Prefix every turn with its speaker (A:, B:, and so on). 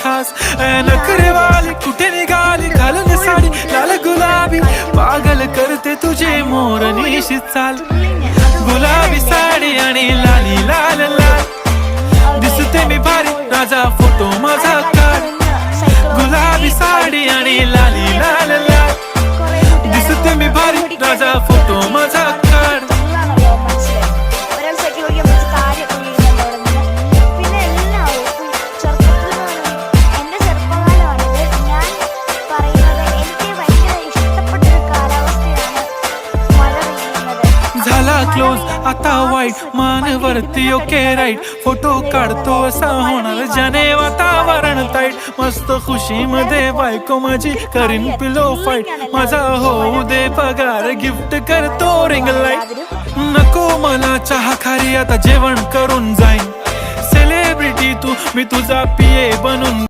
A: खास नखरेवाली कुठे निघाली घालून साडी लाल गुलाबी पागल करते तुझे मोर निशी चाल गुलाबी साडी आणि लाली लाल लाल दिसते मी भारी राजा फोटो माझा काढ गुलाबी साडी आणि लाली लाल लाल दिसते मी भारी राजा फोटो माझा काढ क्लोज आता वाईट मानवरती ओके राईट फोटो काढतो असा होणार ज्याने वातावरण ताईट मस्त खुशी मध्ये बायको माझी करीन पिलो फाईट माझा होऊ दे पगार गिफ्ट करतो रिंग लाईट नको मला चहा खारी आता जेवण करून जाईन सेलिब्रिटी तू मी तुझा पिये बनून